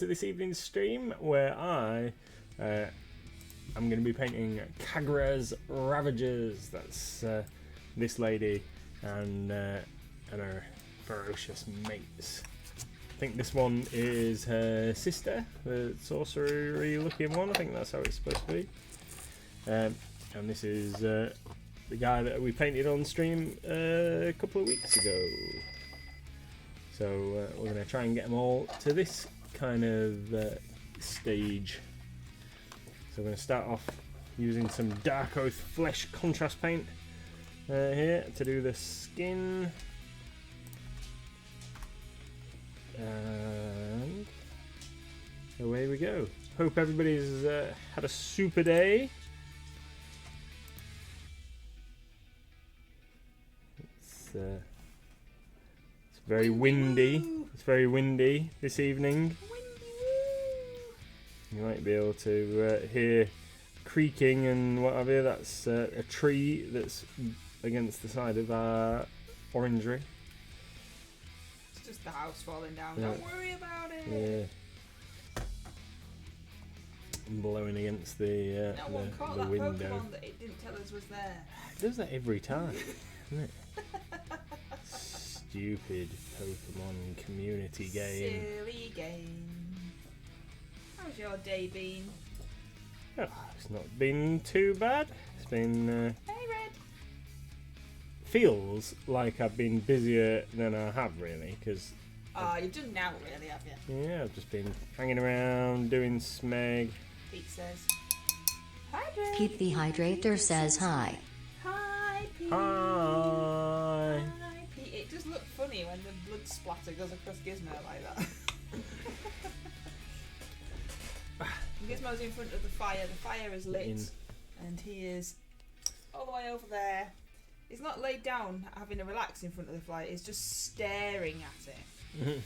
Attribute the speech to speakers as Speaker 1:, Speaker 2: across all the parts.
Speaker 1: To this evening's stream where I'm going to be painting Khagras Ravagers. That's this lady and her ferocious mates. I think this one is her sister, the sorcery looking one. I think that's how it's supposed to be. And this is the guy that we painted on stream a couple of weeks ago. So we're going to try and get them all to this kind of stage. So we're going to start off using some Dark Oath Flesh contrast paint here to do the skin. And away we go. Hope everybody's had a super day. It's very windy. It's very windy this evening. You might be able to hear creaking and what have you. That's a tree that's against the side of our orangery.
Speaker 2: It's just the house falling down.
Speaker 1: Yeah.
Speaker 2: Don't worry about it.
Speaker 1: Yeah. Blowing against the
Speaker 2: No one caught that
Speaker 1: window.
Speaker 2: Pokemon that it didn't tell us was there.
Speaker 1: It does that every time, doesn't it? Stupid Pokemon community game.
Speaker 2: Silly game. How's your day been?
Speaker 1: Oh, it's not been too bad. It's been
Speaker 2: Hey, Red.
Speaker 1: feels like I've been busier than I have really, because
Speaker 2: You've done now, really, have you?
Speaker 1: yeah, I've just been hanging around doing smeg.
Speaker 2: Pete says. Hi, Red.
Speaker 3: Pete the Hydrator says hi.
Speaker 2: Hi, Pete.
Speaker 1: Hi.
Speaker 2: Hi, Pete. It does look funny when the blood splatter goes across Gizmo like that. Gizmo's in front of the fire. The fire is lit, and he is all the way over there. He's not laid down having a relax in front of the fire. He's just staring at it.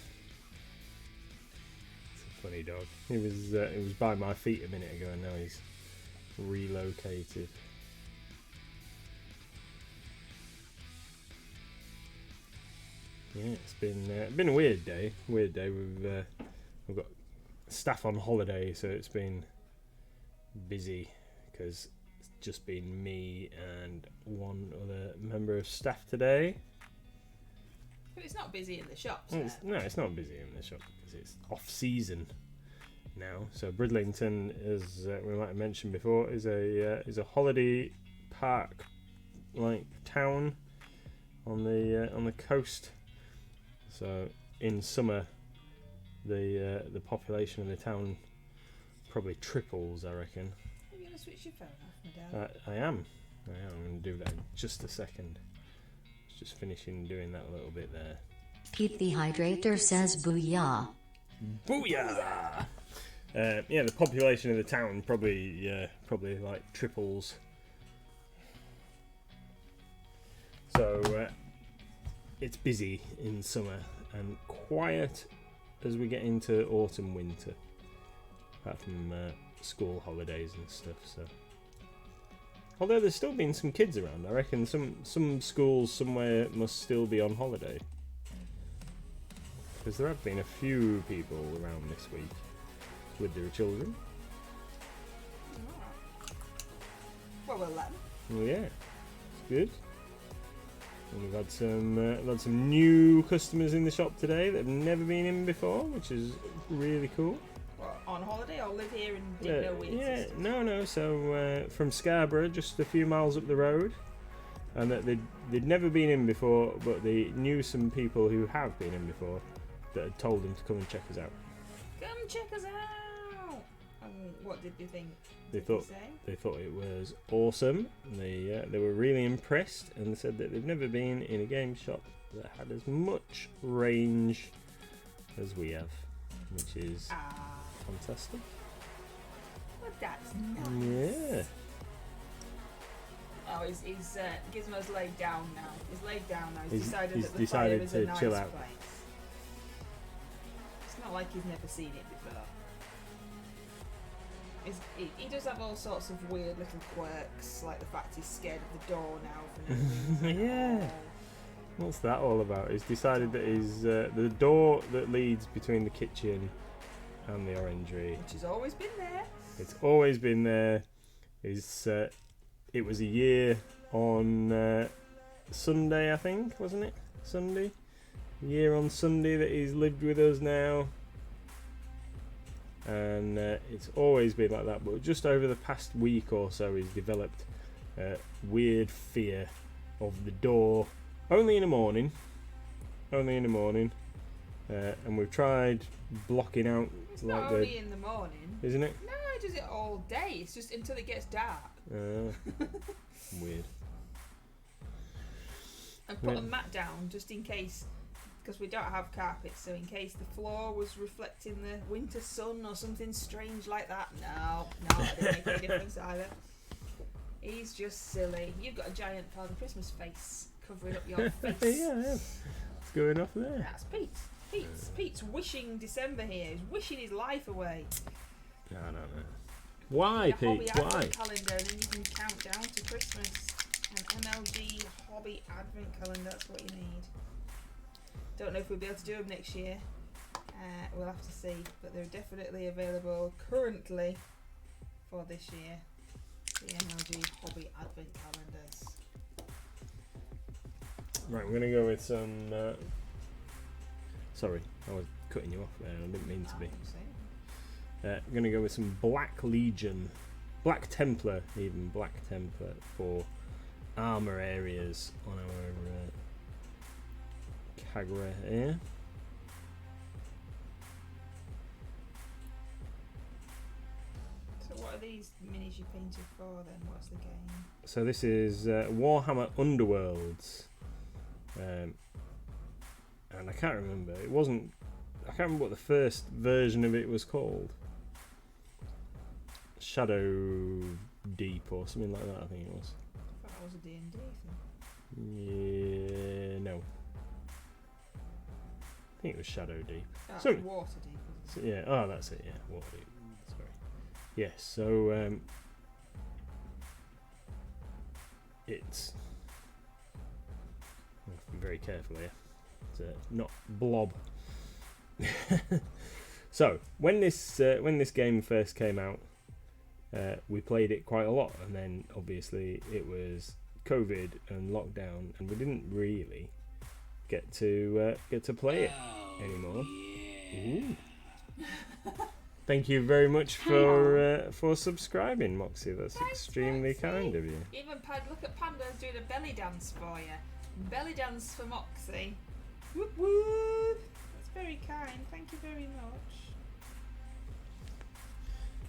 Speaker 1: It's a funny dog. He was by my feet a minute ago, and now he's relocated. Yeah, it's been a weird day. We've got staff on holiday, so it's been busy because it's just been me and one other member of staff today.
Speaker 2: But it's not busy in the shops.
Speaker 1: No, it's not busy in the shop because it's off season now. So Bridlington, as we might have mentioned before, is a holiday park like town on the coast. So in summer, the population of the town probably triples, I reckon.
Speaker 2: Are you going to switch your phone off, my dad?
Speaker 1: I am. I'm going to do that in just a second. Just finishing doing that a little bit there.
Speaker 3: Pete the Hydrator says booyah.
Speaker 1: Booyah! Yeah, the population of the town probably like triples. So it's busy in summer and quiet as we get into autumn, winter. Apart from school holidays and stuff. So, although there's still been some kids around, I reckon some schools somewhere must still be on holiday. Because there have been a few people around this week with their children.
Speaker 2: Well, we'll let them.
Speaker 1: Well, yeah, it's good. And we've had some new customers in the shop today that have never been in before, which is really cool.
Speaker 2: What, on holiday or live here and didn't know we existed?
Speaker 1: No. So from Scarborough, just a few miles up the road, and that they'd never been in before, but they knew some people who have been in before that had told them to come and check us out.
Speaker 2: Come check us out! What did you think?
Speaker 1: They thought it was awesome. They were really impressed and said that they've never been in a game shop that had as much range as we have, which is fantastic.
Speaker 2: Well, that's nice.
Speaker 1: Yeah.
Speaker 2: Oh, he's Gizmo's laid down now. He's laid down now. He's
Speaker 1: He's
Speaker 2: decided that the
Speaker 1: decided
Speaker 2: fire is
Speaker 1: to
Speaker 2: a nice
Speaker 1: chill out.
Speaker 2: place. It's not like he's never seen it before. He does have all sorts of weird little quirks, like the fact he's scared of the door now for no reason.
Speaker 1: Yeah. What's that all about? He's decided that the door that leads between the kitchen and the orangery.
Speaker 2: Which has always been there.
Speaker 1: It's always been there. It was a year on Sunday, I think, wasn't it? Sunday? A year on Sunday that he's lived with us now. And it's always been like that, but just over the past week or so he's developed a weird fear of the door. Only in the morning. And we've tried blocking out.
Speaker 2: It's not only in the morning.
Speaker 1: Isn't it?
Speaker 2: No, he does it all day. It's just until it gets dark.
Speaker 1: Weird.
Speaker 2: And put a mat down just in case, because we don't have carpets, so in case the floor was reflecting the winter sun or something strange like that. No, that didn't make any difference either. He's just silly. You've got a giant Father Christmas face covering up your face.
Speaker 1: Yeah. What's going off there?
Speaker 2: That's Pete. Pete's wishing December here. He's wishing his life away.
Speaker 1: I don't know. Why, Pete?
Speaker 2: Hobby
Speaker 1: Why?
Speaker 2: Advent calendar, and then you can count down to Christmas. An MLG Hobby Advent calendar. That's what you need. Don't know if we'll be able to do them next year. We'll have to see, but they're definitely available currently for this year. The MLG Hobby Advent calendars.
Speaker 1: Right, we're going to go with some... Sorry, I was cutting you off there. I didn't mean to be. I'm going to go with some Black Legion. Black Templar, even. Black Templar for armour areas on our Khagra here.
Speaker 2: So what are these minis you painted for then? What's the game?
Speaker 1: So this is Warhammer Underworlds. And I can't remember. I can't remember what the first version of it was called. Shadow Deep or something like that, I think it was.
Speaker 2: I thought it was a D&D thing.
Speaker 1: Yeah, no. I think it was Shadow Deep.
Speaker 2: That's
Speaker 1: So-
Speaker 2: Water Deep.
Speaker 1: So, yeah, oh, that's it, yeah. Water Deep. Sorry. Yes, so it's... I have to be very careful here. It's not blob. So when this game first came out, we played it quite a lot, and then obviously it was COVID and lockdown, and we didn't really get to play it anymore. Ooh. Thank you very much for subscribing, Moxie. That's extremely kind of you.
Speaker 2: Even look at Panda's doing a belly dance for you. Belly dance for Moxie. Whoop whoop. That's very kind. Thank you very much.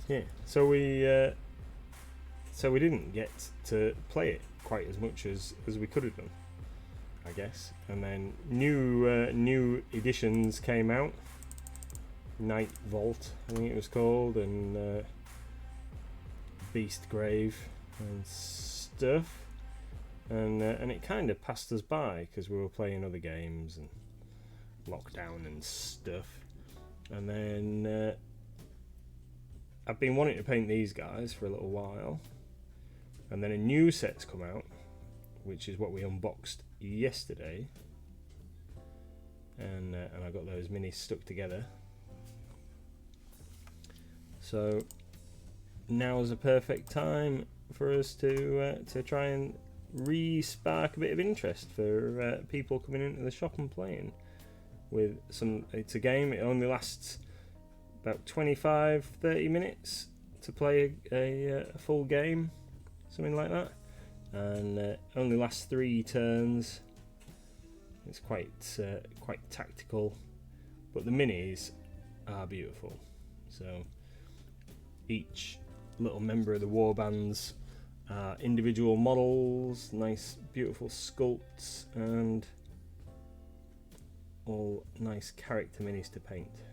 Speaker 1: Yeah. So we didn't get to play it quite as much as we could have done, I guess. And then new editions came out. Night Vault, I think it was called, and Beast Grave and stuff. And it kind of passed us by because we were playing other games and lockdown and stuff. And then I've been wanting to paint these guys for a little while, and then a new set's come out, which is what we unboxed yesterday. And I got those minis stuck together. So now is a perfect time for us to try and re-spark a bit of interest for people coming into the shop and playing with some. It's a game. It only lasts about 25-30 minutes to play a full game, something like that, and only lasts 3 turns. It's quite tactical, but the minis are beautiful. So each little member of the warbands are individual models, nice beautiful sculpts, and all nice character minis to paint.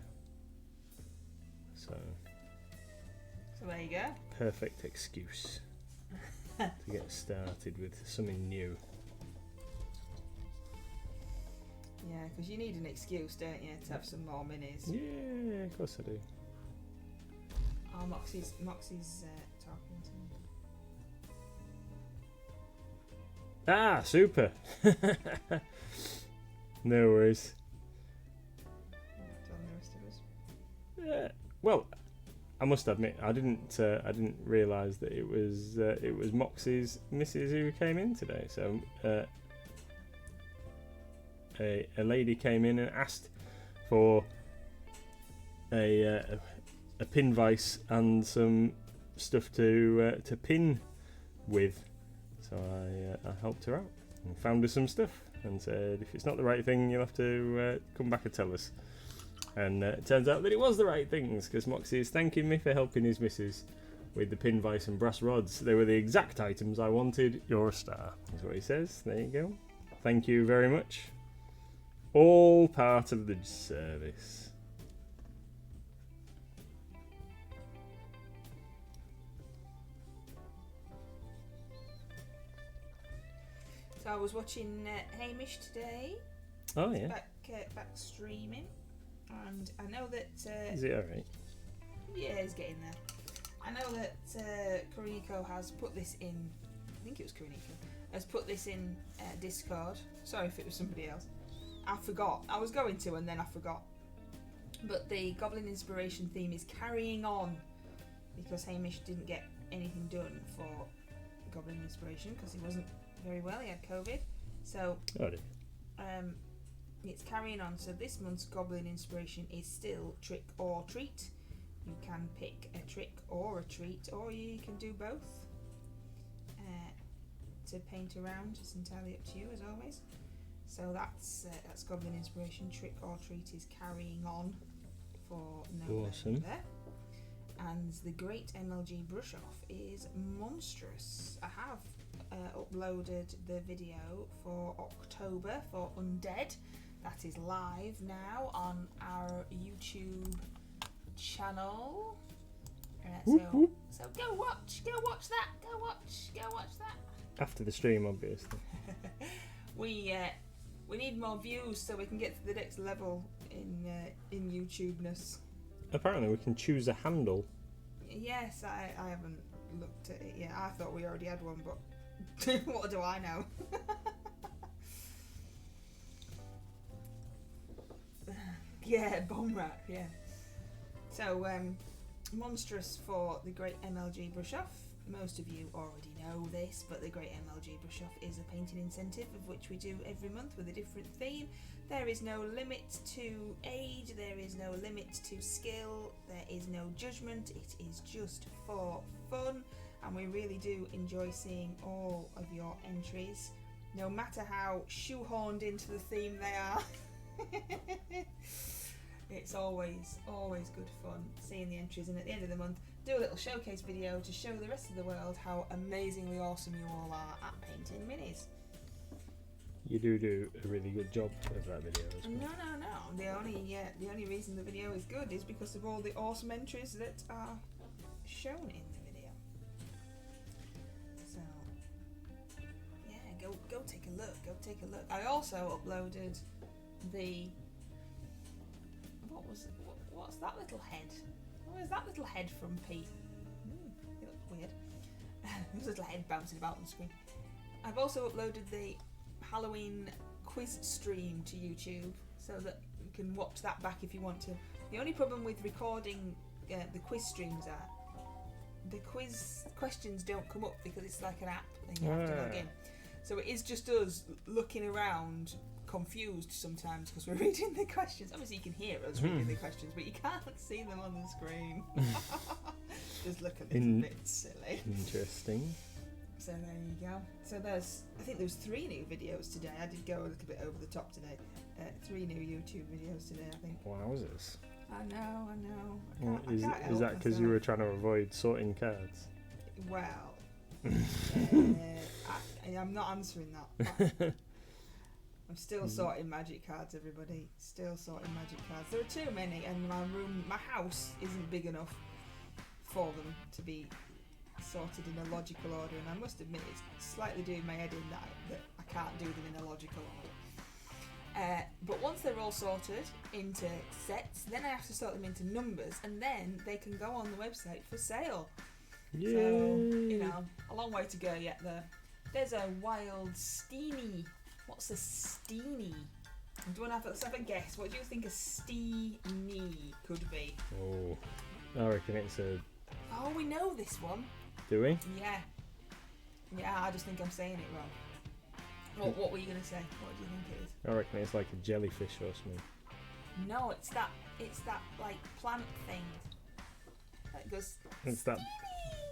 Speaker 1: So
Speaker 2: there you go.
Speaker 1: Perfect excuse to get started with something new.
Speaker 2: Yeah, because you need an excuse, don't you, to have some more minis.
Speaker 1: Yeah, of course I do.
Speaker 2: Oh, Moxie's talking to me.
Speaker 1: Ah, super. No worries.
Speaker 2: Tell the rest of us.
Speaker 1: Yeah. well, I must admit, I didn't realise that it was Moxie's missus who came in today. So a lady came in and asked for a pin vise and some stuff to pin with. So I helped her out and found her some stuff and said, if it's not the right thing, you'll have to come back and tell us. And it turns out that it was the right things, because Moxie is thanking me for helping his missus with the pin vise and brass rods. They were the exact items I wanted. You're a star, is what he says. There you go. Thank you very much. All part of the service.
Speaker 2: So I was watching Hamish today.
Speaker 1: Oh yeah.
Speaker 2: Back streaming, and I know that.
Speaker 1: Is it alright?
Speaker 2: Yeah, he's getting there. I know that Kariko has put this in. I think it was Kariko has put this in Discord. Sorry if it was somebody else. I forgot. I was going to, and then I forgot. But the Goblin Inspiration theme is carrying on because Hamish didn't get anything done for Goblin Inspiration because he wasn't very well. He had COVID, so it's carrying on. So this month's Goblin Inspiration is still Trick or Treat. You can pick a trick or a treat, or you can do both to paint around. It's entirely up to you, as always. So that's Goblin Inspiration. Trick or Treat is carrying on for November.
Speaker 1: Awesome.
Speaker 2: And the Great MLG Brush Off is monstrous. I have uploaded the video for October for Undead. That is live now on our YouTube channel. So go watch that. Go watch that.
Speaker 1: After the stream, obviously.
Speaker 2: We need more views so we can get to the next level in YouTubeness.
Speaker 1: Apparently, we can choose a handle.
Speaker 2: Yes, I haven't looked at it yet. I thought we already had one, but what do I know? Yeah, bomb rack, yeah. So, monstrous for the Great MLG Brush Off. Most of you already know this, but the Great MLG Brush Off is a painting incentive of which we do every month with a different theme. There is no limit to age, there is no limit to skill, there is no judgment, it is just for fun, and we really do enjoy seeing all of your entries, no matter how shoehorned into the theme they are. It's always good fun seeing the entries, and at the end of the month do a little showcase video to show the rest of the world how amazingly awesome you all are at painting minis.
Speaker 1: You do a really good job of that video as well.
Speaker 2: No. The only reason the video is good is because of all the awesome entries that are shown in the video. So yeah, go take a look. Go take a look. I also uploaded the what's that little head? What is that little head from Pete? It looks weird. There's a little head bouncing about on the screen. I've also uploaded the Halloween quiz stream to YouTube so that you can watch that back if you want to. The only problem with recording the quiz streams are the quiz questions don't come up because it's like an app and you have to log in. So it is just us looking around confused sometimes because we're reading the questions. Obviously you can hear us reading the questions, but you can't see them on the screen. Just look a little bit silly.
Speaker 1: Interesting.
Speaker 2: So there you go. So I think there's 3 new videos today. I did go a little bit over the top today. 3 new YouTube videos today, I think.
Speaker 1: Wowzers.
Speaker 2: I know.
Speaker 1: Is that because you were trying to avoid sorting cards?
Speaker 2: Well, I'm not answering that. I'm still sorting magic cards, everybody. Still sorting magic cards. There are too many, and my house isn't big enough for them to be sorted in a logical order, and I must admit it's slightly doing my head in that I can't do them in a logical order. But once they're all sorted into sets, then I have to sort them into numbers, and then they can go on the website for sale.
Speaker 1: Yay.
Speaker 2: So, a long way to go yet there. There's a wild steenie. What's a steenie? Do you want to let's have a guess. What do you think a steenie could be?
Speaker 1: Oh, I reckon it's a...
Speaker 2: Oh, we know this one.
Speaker 1: Do we?
Speaker 2: Yeah. Yeah, I just think I'm saying it wrong. What were you going to say? What do you think it is?
Speaker 1: I reckon it's like a jellyfish or something.
Speaker 2: No, it's that like plant thing that goes
Speaker 1: It's that...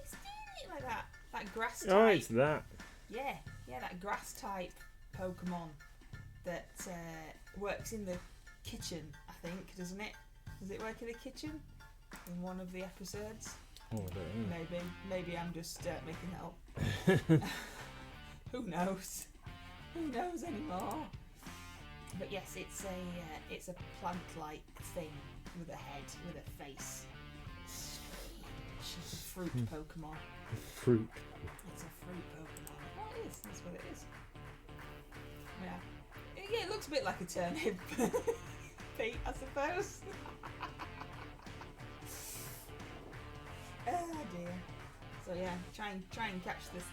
Speaker 2: steamy, like that. That grass type.
Speaker 1: Oh, it's that.
Speaker 2: Yeah, that grass type Pokemon that works in the kitchen, I think, doesn't it? Does it work in the kitchen? In one of the episodes?
Speaker 1: Oh, I don't know.
Speaker 2: Maybe I'm just making it up. Who knows? Who knows anymore? But yes, it's a plant-like thing with a head, with a face. She's a fruit Pokemon.
Speaker 1: Fruit.
Speaker 2: It's a fruit Pokemon. Oh, it is. That's what it is. Yeah, it looks a bit like a turnip. Pete, I suppose. Oh dear. So yeah, try and catch this.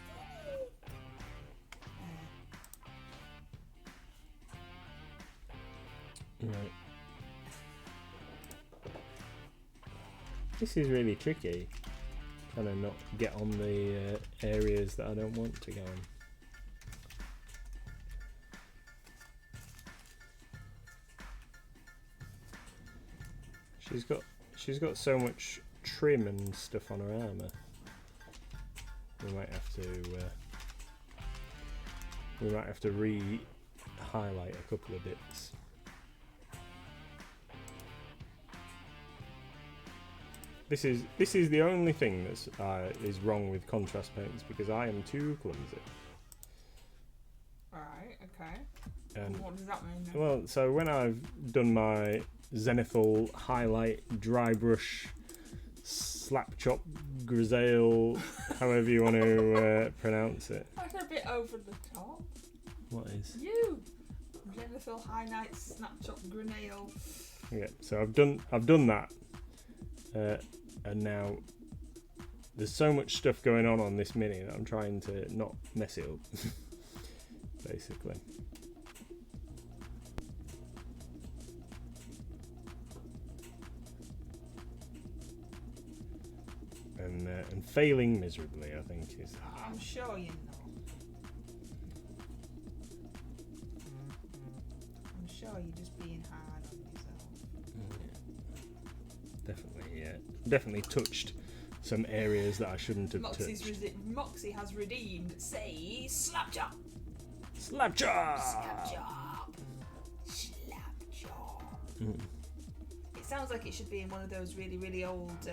Speaker 1: Right. This is really tricky. Trying to not get on the areas that I don't want to go on. She's got so much trim and stuff on her armour. We might have to re-highlight a couple of bits. This is the only thing that is wrong with contrast paints, because I am too clumsy.
Speaker 2: Alright, okay.
Speaker 1: And
Speaker 2: what does that mean then?
Speaker 1: well, so when I've done my Zenithal highlight dry brush slap chop grisaille, however you want to pronounce it.
Speaker 2: That's a bit over the top.
Speaker 1: What is?
Speaker 2: You! Zenithal High Night Snapshot Grenaille.
Speaker 1: Yeah, so I've done that, and now there's so much stuff going on this mini that I'm trying to not mess it up, basically. And failing miserably, I think, is...
Speaker 2: I'm sure you know. I'm sure you're just being hard on yourself.
Speaker 1: Definitely touched some areas that I shouldn't have touched.
Speaker 2: Moxie has redeemed, say, Slapchop!
Speaker 1: Slapchop!
Speaker 2: Slapchop! Slapchop! It sounds like it should be in one of those really, really old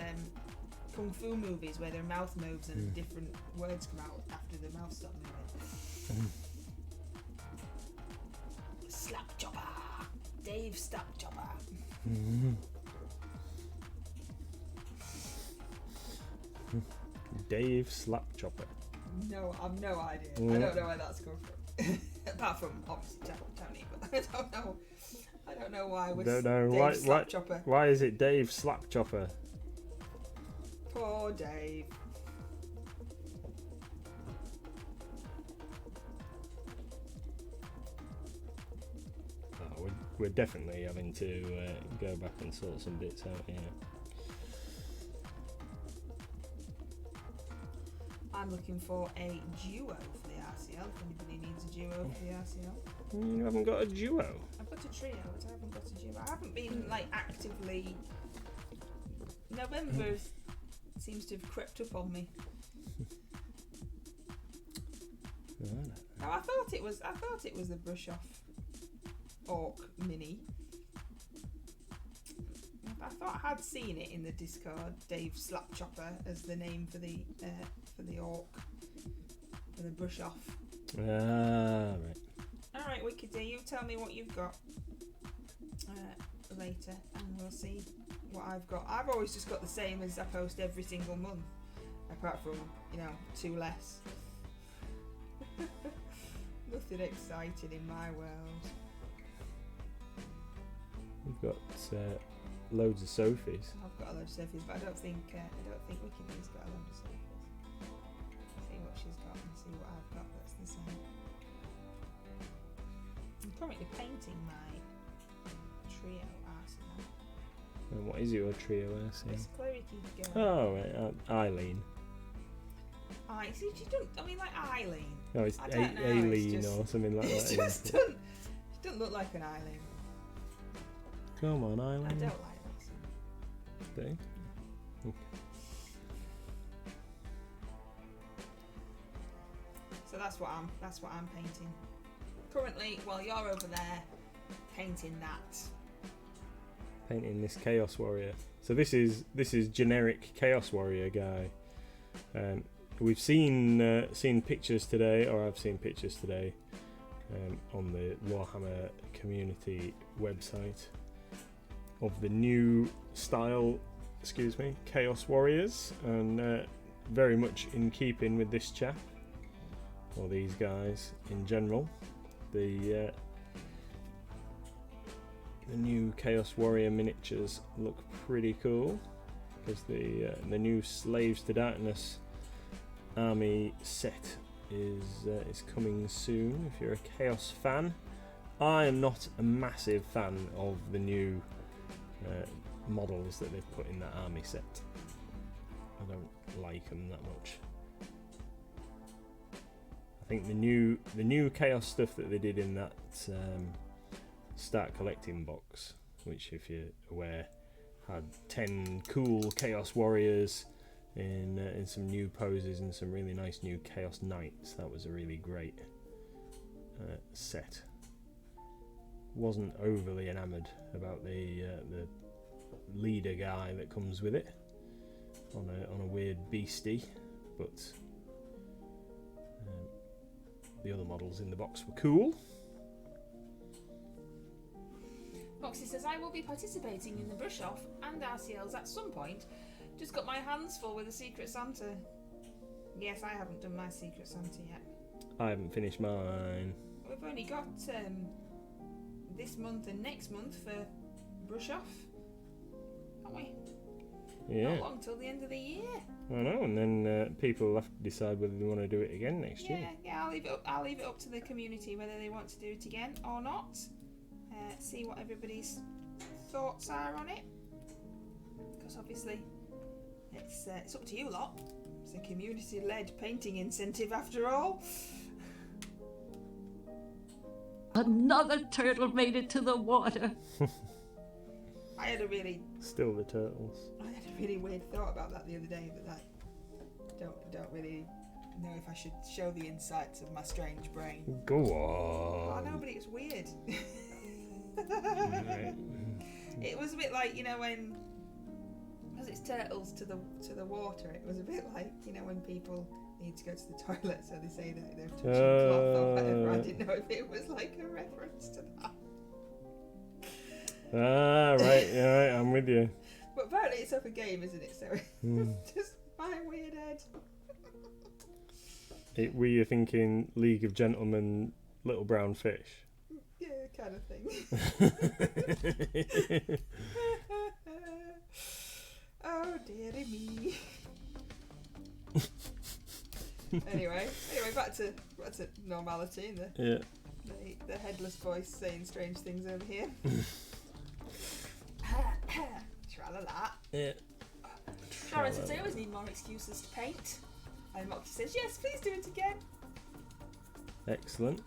Speaker 2: kung fu movies where their mouth moves and different words come out after the mouth stops moving. Slapchopper! Dave Slapchopper!
Speaker 1: Dave Slapchopper.
Speaker 2: No, I've no idea. I don't know where that's come from. Apart from obviously Tony, but I don't know why we're Dave Slapchopper.
Speaker 1: Why is it Dave Slapchopper?
Speaker 2: Poor Dave.
Speaker 1: Oh, we're definitely having to go back and sort some bits out here.
Speaker 2: I'm looking for a duo for the RCL. If anybody needs a duo for the RCL.
Speaker 1: You haven't got a duo?
Speaker 2: I've got a trio, but I haven't got a duo. I haven't been actively. November seems to have crept up on me. No, I thought it was the brush off orc mini. I thought I had seen it in the Discord. Dave Slapchopper as the name for the orc, for the brush off.
Speaker 1: Right.
Speaker 2: All right, Wicked Day, you tell me what you've got later, and we'll see what I've got. I've always just got the same as I post every single month, apart from 2 less. Nothing exciting in my world.
Speaker 1: We've got loads of Sophies.
Speaker 2: I've got a load of Sophies, but I don't think Wicked Day's got a load of Sophies. See what she's got and see what I've got that's the same. I'm currently painting my trio arsenal.
Speaker 1: And what is your trio, I
Speaker 2: It's
Speaker 1: see?
Speaker 2: cleric girl.
Speaker 1: Oh, right, Eileen.
Speaker 2: I see. She don't. I mean, like Eileen.
Speaker 1: No, it's
Speaker 2: I don't know, it's
Speaker 1: Aileen
Speaker 2: just-
Speaker 1: or something like
Speaker 2: It
Speaker 1: that.
Speaker 2: just
Speaker 1: isn't it?
Speaker 2: doesn't. She doesn't look like an Eileen.
Speaker 1: Come on,
Speaker 2: I
Speaker 1: Eileen.
Speaker 2: don't like this.
Speaker 1: Okay.
Speaker 2: So that's what I'm painting. Currently, while you're over there painting that.
Speaker 1: Painting this Chaos Warrior. So this is generic Chaos Warrior guy. We've seen pictures today, or I've seen pictures today, on the Warhammer community website of the new style, Chaos Warriors, and very much in keeping with this chap, or these guys in general. The new Chaos Warrior miniatures look pretty cool, because the new Slaves to Darkness army set is coming soon. If you're a Chaos fan, I am not a massive fan of the new models that they've put in that army set. I don't like them that much. I think the new Chaos stuff that they did in that Start Collecting box, which, if you're aware, had 10 cool Chaos Warriors in some new poses and some really nice new Chaos Knights. That was a really great set. Wasn't overly enamoured about the leader guy that comes with it on a weird beastie, but the other models in the box were cool.
Speaker 2: Foxy says, I will be participating in the brush off and RCLs at some point. Just got my hands full with the Secret Santa. Yes, I haven't done my Secret Santa yet.
Speaker 1: I haven't finished mine.
Speaker 2: We've only got this month and next month for brush off, haven't we?
Speaker 1: Yeah,
Speaker 2: Not long till the end of the year.
Speaker 1: I know, and then people will have to decide whether they want to do it again next year.
Speaker 2: Yeah, I'll leave it up to the community whether they want to do it again or not. See what everybody's thoughts are on it, because obviously it's up to you lot. It's a community-led painting incentive after all.
Speaker 4: Another turtle made it to the water.
Speaker 2: I had a really weird thought about that the other day, but I don't really know if I should show the insights of my strange brain.
Speaker 1: Go on.
Speaker 2: I know, but it's weird.
Speaker 1: Right.
Speaker 2: It was a bit like, when, because it's turtles to the water, it was a bit like, when people need to go to the toilet, so they say that they're touching cloth or whatever. I didn't know if it was like a reference to that.
Speaker 1: Right, yeah, right, I'm with you.
Speaker 2: But apparently it's up a game, isn't it? So just my weird head.
Speaker 1: Were you thinking League of Gentlemen, Little Brown Fish?
Speaker 2: Yeah, kind of thing. Oh dearie me. anyway, back to normality and the headless voice saying strange things over here. Tra-la-la.
Speaker 1: Yeah.
Speaker 2: Sharon says, I always need more excuses to paint. And Moxie says, yes, please do it again.
Speaker 1: Excellent.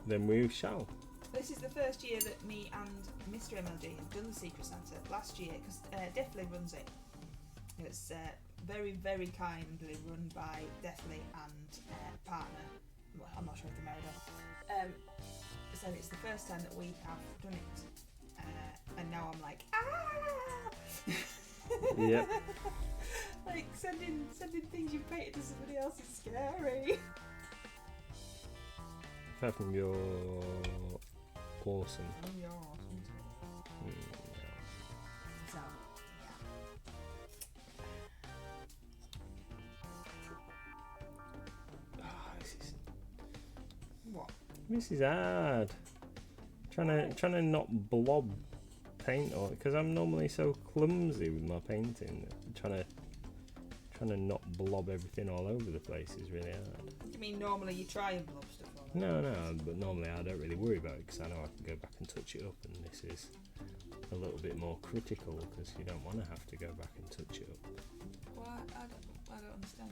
Speaker 1: Then we shall.
Speaker 2: This is the first year that me and Mr. MLG have done the Secret Santa. Last year, because Deathly runs it. It's very, very kindly run by Deathly and partner. Well, I'm not sure if they're married or so it's the first time that we have done it. And now I'm like, ah!
Speaker 1: Yep.
Speaker 2: Like sending things you've painted to somebody else is scary.
Speaker 1: Apart from you're awesome.
Speaker 2: You're awesome. So, what?
Speaker 1: This is hard. Trying to not blob paint on it, because I'm normally so clumsy with my painting. Trying to not blob everything all over the place is really hard.
Speaker 2: You mean normally you try and blob stuff on?
Speaker 1: No, but normally I don't really worry about it, because I know I can go back and touch it up, and this is a little bit more critical because you don't want to have to go back and touch it up.
Speaker 2: Well, I don't understand.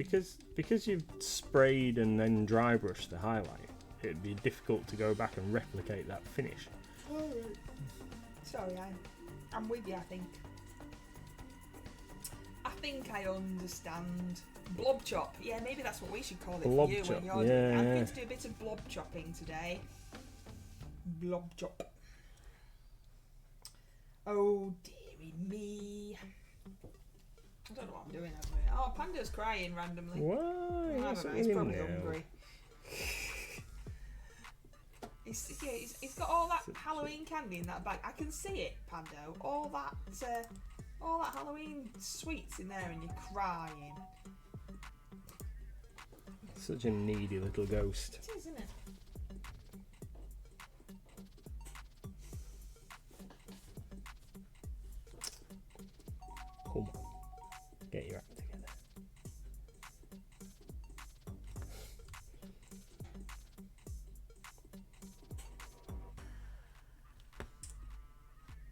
Speaker 1: Because you've sprayed and then dry brushed the highlight, it'd be difficult to go back and replicate that finish.
Speaker 2: Sorry, I'm with you, I think. I think I understand. Blob chop. Yeah, maybe that's what we should call it
Speaker 1: Blob
Speaker 2: for you
Speaker 1: chop,
Speaker 2: when you're doing it. I'm
Speaker 1: yeah.
Speaker 2: going to do a bit of blob chopping today. Blob chop. Oh, dearie me. I don't know what I'm doing over here. Oh, Panda's crying randomly.
Speaker 1: Why?
Speaker 2: I
Speaker 1: What's
Speaker 2: don't know,
Speaker 1: it
Speaker 2: he's
Speaker 1: in
Speaker 2: probably
Speaker 1: now?
Speaker 2: hungry. He's got all that Halloween candy in that bag. I can see it, Pando. All that Halloween sweets in there, and you're crying.
Speaker 1: Such a needy little ghost.
Speaker 2: It is, isn't it?
Speaker 1: Come on, get your act together.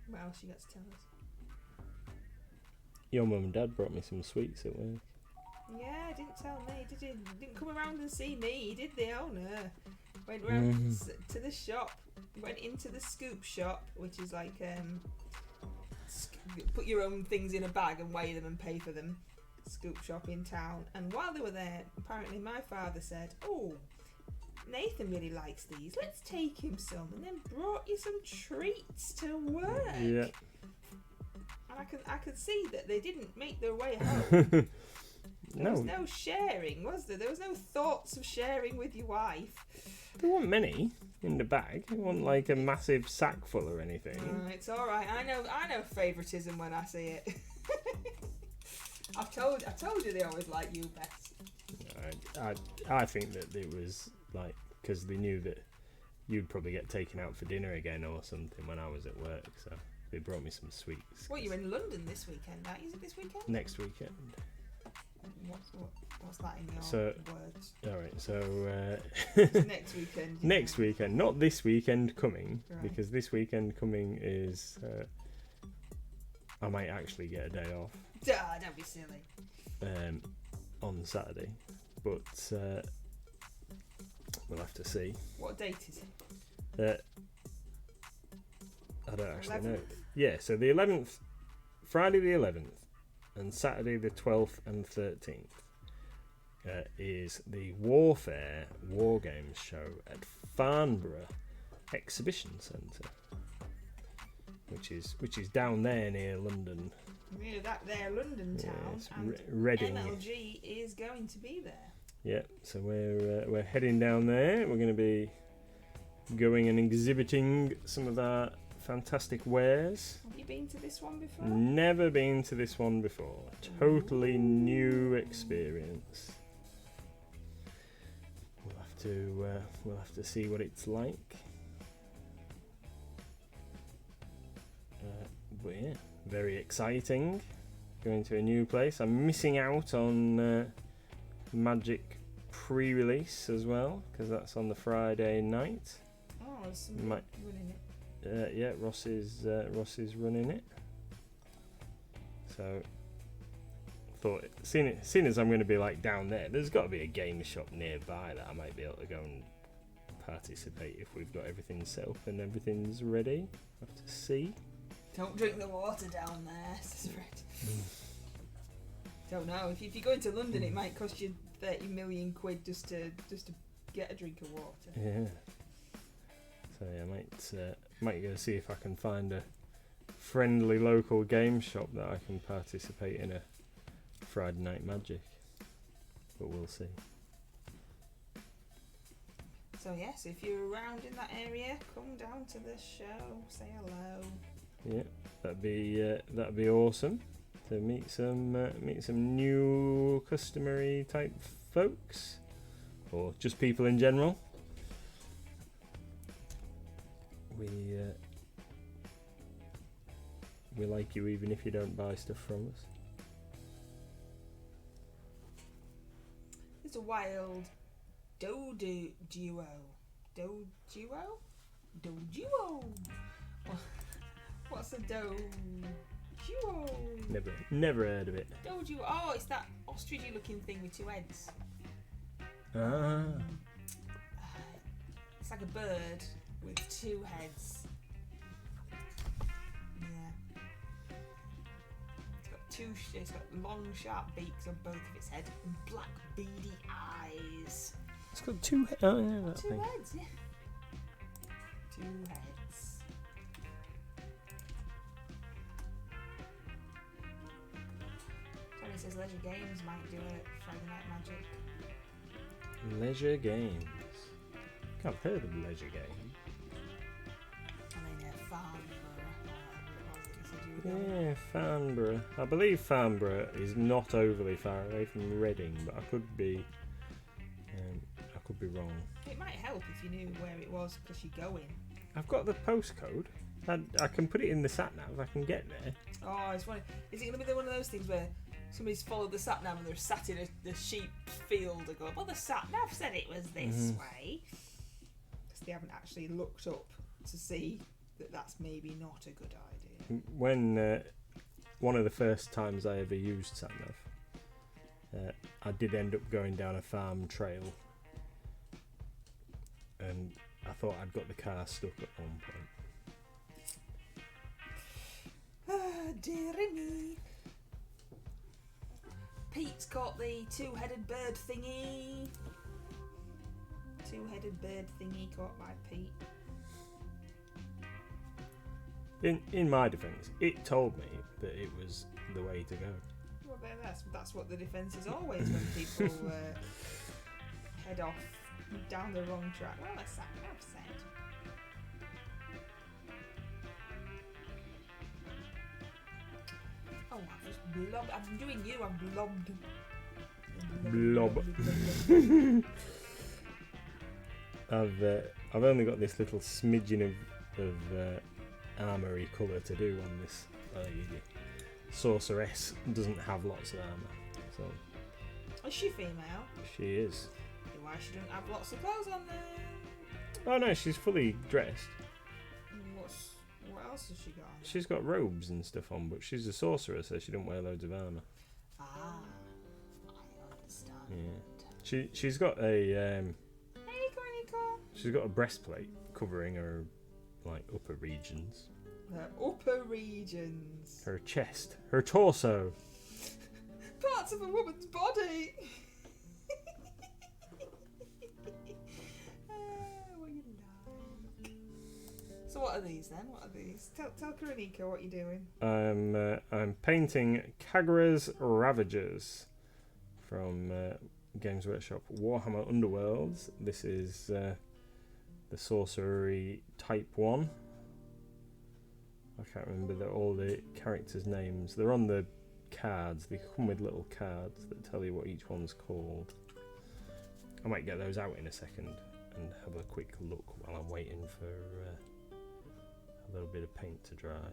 Speaker 2: What else you got to tell us?
Speaker 1: Your mum and dad brought me some sweets at work.
Speaker 2: Yeah, didn't tell me, did you? Didn't come around and see me. He did the owner. Went round to the shop. Went into the scoop shop, which is like put your own things in a bag and weigh them and pay for them. Scoop shop in town. And while they were there, apparently my father said, "Oh, Nathan really likes these. Let's take him some." And then brought you some treats to work.
Speaker 1: Yeah.
Speaker 2: And I could see that they didn't make their way home. There was
Speaker 1: No,
Speaker 2: no sharing, was there? There was no thoughts of sharing with your wife.
Speaker 1: there weren't many in the bag. It wasn't like a massive sack full or anything.
Speaker 2: It's all right. I know favouritism when I see it. I told you they always like you best.
Speaker 1: I think that it was like because they knew that you'd probably get taken out for dinner again or something when I was at work, so they brought me some sweets.
Speaker 2: Well, you're in London this weekend, aren't you? Is it this weekend?
Speaker 1: Next weekend.
Speaker 2: What's that in your words?
Speaker 1: All right, so
Speaker 2: It's next weekend.
Speaker 1: next weekend, not this weekend coming,
Speaker 2: Right.
Speaker 1: because this weekend coming is I might actually get a day off
Speaker 2: Don't be silly.
Speaker 1: on Saturday, but we'll have to see.
Speaker 2: What date is it?
Speaker 1: I don't actually know.
Speaker 2: 11th?
Speaker 1: Yeah, so the 11th, Friday the 11th, and Saturday the 12th and 13th is the Warfare War Games show at Farnborough Exhibition Centre, which is down there near London.
Speaker 2: Near that there London town,
Speaker 1: Yes,
Speaker 2: and
Speaker 1: Reading.
Speaker 2: MLG is going to be there.
Speaker 1: Yeah, so we're heading down there. We're going to be going and exhibiting some of our fantastic wares.
Speaker 2: Have you been to this one before?
Speaker 1: Never been to this one before. Totally new experience. We'll have to see what it's like. But yeah, very exciting. Going to a new place. I'm missing out on Magic pre-release as well because that's on the Friday night.
Speaker 2: Oh, there's some running it.
Speaker 1: Yeah, Ross is running it. So thought, seeing as I'm going to be like down there's got to be a game shop nearby that I might be able to go and participate if we've got everything set up and everything's ready. Have to see.
Speaker 2: Don't drink the water down there, says Fred. Don't know. If you go into London, it might cost you 30 million quid just to get a drink of water.
Speaker 1: Yeah. So yeah, might go see if I can find a friendly local game shop that I can participate in a Friday Night Magic. But we'll see.
Speaker 2: So yes, if you're around in that area, come down to the show, say hello.
Speaker 1: Yeah, that'd be awesome to meet some new customary type folks, or just people in general. We like you even if you don't buy stuff from us.
Speaker 2: It's a wild duo. What What's a dojo?
Speaker 1: Never heard of it.
Speaker 2: Dojo. Oh, it's that ostrichy looking thing with 2 heads.
Speaker 1: Ah.
Speaker 2: It's like a bird with 2 heads. Yeah. It's got long, sharp beaks on both of its heads and black, beady eyes.
Speaker 1: It's got 2 heads. Oh, yeah, that
Speaker 2: 2
Speaker 1: thing.
Speaker 2: heads, yeah. 2 heads. Tony says Leisure Games might do a Friday Night Magic.
Speaker 1: Leisure Games. I've heard of Leisure Games.
Speaker 2: I mean, Farnborough.
Speaker 1: Yeah, Farnborough. I believe Farnborough is not overly far away from Reading, but I could be wrong.
Speaker 2: It might help if you knew where it was because you're going.
Speaker 1: I've got the postcode. I can put it in the sat nav. I can get there.
Speaker 2: Oh, it's funny. Is it going to be one of those things where somebody's followed the sat nav and they're sat in the sheep field and go, well, the sat nav said it was this way, because they haven't actually looked up to see that that's maybe not a good idea.
Speaker 1: When one of the first times I ever used sat nav, I did end up going down a farm trail, and I thought I'd got the car stuck at one point.
Speaker 2: Ah, dearie me. Pete's got the 2-headed bird thingy. 2-headed bird thingy caught by Pete.
Speaker 1: In my defence, it told me that it was the way to go.
Speaker 2: Well, that's what the defence is always when people head off down the wrong track. Well, that's what I've said. Oh, I've just blobbed. I'm doing you. I've blobbed.
Speaker 1: Blob. I've only got this little smidgen of armoury colour to do on this lady. Sorceress doesn't have lots of armour, so.
Speaker 2: Is she female?
Speaker 1: She is.
Speaker 2: Why she doesn't have lots of clothes on then?
Speaker 1: Oh no, she's fully dressed.
Speaker 2: What else has she got on?
Speaker 1: She's got robes and stuff on, but she's a sorcerer, so she don't wear loads of armour.
Speaker 2: Ah, I understand.
Speaker 1: Yeah. She's got a
Speaker 2: Hey, Nico.
Speaker 1: she's got a breastplate covering her like upper regions.
Speaker 2: Her upper regions.
Speaker 1: Her chest, her torso.
Speaker 2: Parts of a woman's body. What you like. So what are these then? What are these? Tell Karenika what you're doing.
Speaker 1: I'm painting Khagras Ravagers from Games Workshop Warhammer Underworlds. This is the sorcery type 1. I can't remember all the characters' names. They're on the cards. They come with little cards that tell you what each one's called. I might get those out in a second and have a quick look while I'm waiting for a little bit of paint to dry.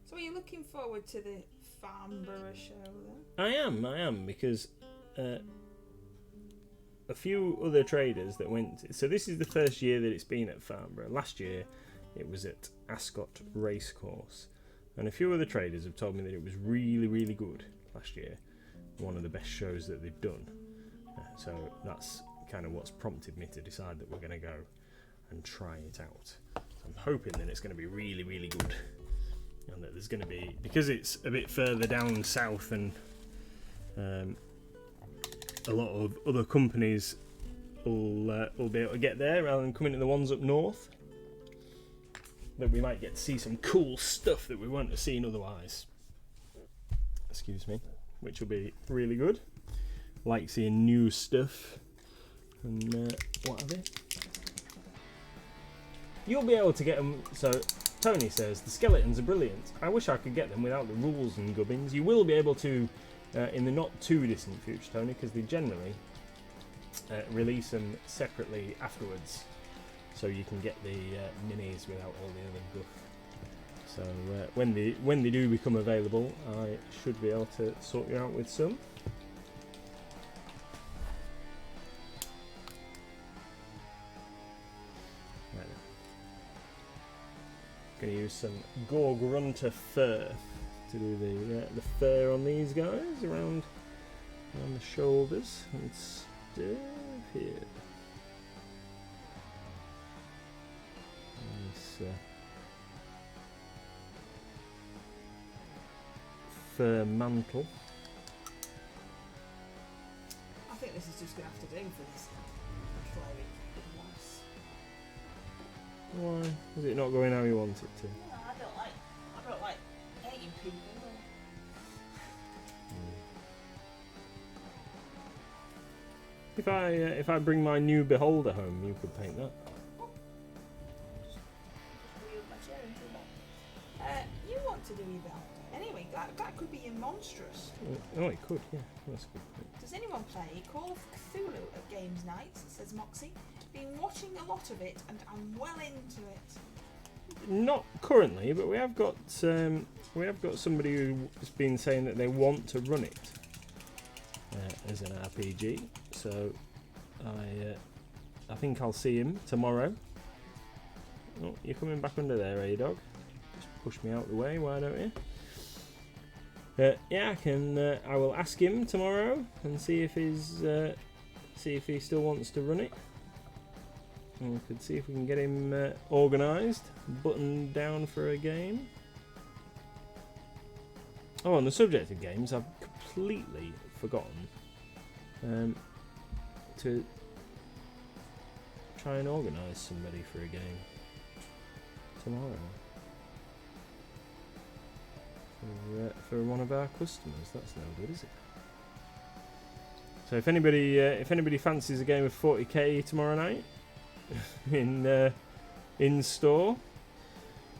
Speaker 2: So are you looking forward to the Farnborough show then?
Speaker 1: I am, because a few other traders that went. So this is the first year that it's been at Farnborough. Last year it was at Ascot Racecourse, and a few other traders have told me that it was really, really good last year. One of the best shows that they've done. So that's kind of what's prompted me to decide that we're going to go and try it out. So I'm hoping that it's going to be really, really good. And that there's going to be, because it's a bit further down south and a lot of other companies will be able to get there rather than coming to the ones up north, that we might get to see some cool stuff that we wouldn't have seen otherwise. Excuse me. Which will be really good. Like seeing new stuff and what have you. You'll be able to get them. So Tony says the skeletons are brilliant. I wish I could get them without the rules and gubbins. You will be able to in the not too distant future, Tony, because they generally release them separately afterwards, so you can get the minis without all the other guff. So when they do become available, I should be able to sort you out with some. Going to use some Gorgrunter fur to do the fur on these guys around the shoulders and stuff here. Nice fur mantle.
Speaker 2: I think this is just going to have to do for this cleric class.
Speaker 1: Why is it not going how you want it to?
Speaker 2: No, I don't like hating people.
Speaker 1: If I bring my new beholder home, you could paint that.
Speaker 2: You want to do your beholder. Anyway, that could be your monstrous.
Speaker 1: Oh, it could, yeah. That's good.
Speaker 2: Does anyone play Call of Cthulhu at Games Night? Says Moxie. Been watching a lot of it and I'm well into it.
Speaker 1: Not currently, but we have got somebody who's been saying that they want to run it as an RPG. So I think I'll see him tomorrow. Oh, you're coming back under there, eh, dog? Just push me out the way, why don't you? Yeah, I can. I will ask him tomorrow and see if he still wants to run it. And we could see if we can get him organised, buttoned down for a game. Oh, on the subject of games, I've completely forgotten to try and organise somebody for a game tomorrow. For one of our customers. That's no good, is it? So if anybody fancies a game of 40k tomorrow night in store,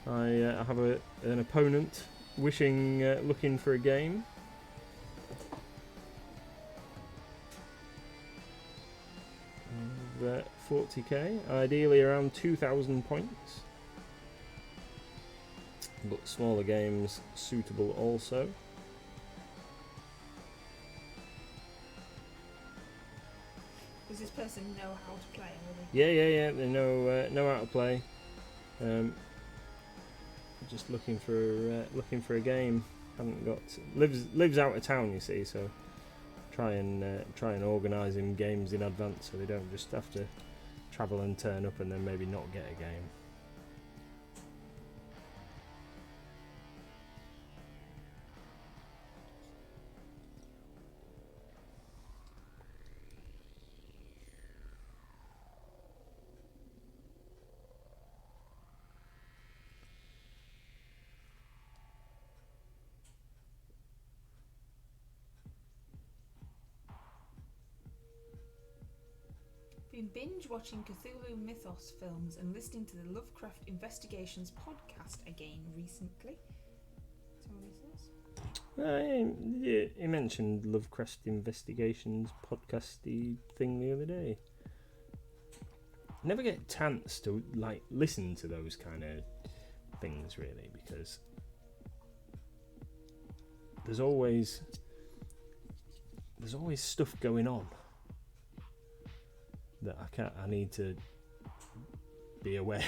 Speaker 1: I have an opponent looking for a game. Of 40k, ideally around 2,000 points. But smaller games suitable also.
Speaker 2: Does this person know how to play already?
Speaker 1: Yeah. They know how to play. Just looking for a game. Haven't got lives out of town, you see. So try and organise him games in advance, so they don't just have to travel and turn up and then maybe not get a game.
Speaker 2: Been binge watching Cthulhu Mythos films and listening to the Lovecraft Investigations podcast again recently. So what he says?
Speaker 1: He mentioned Lovecraft Investigations podcasty thing the other day. Never get a chance to listen to those kind of things really, because there's always stuff going on that I need to be aware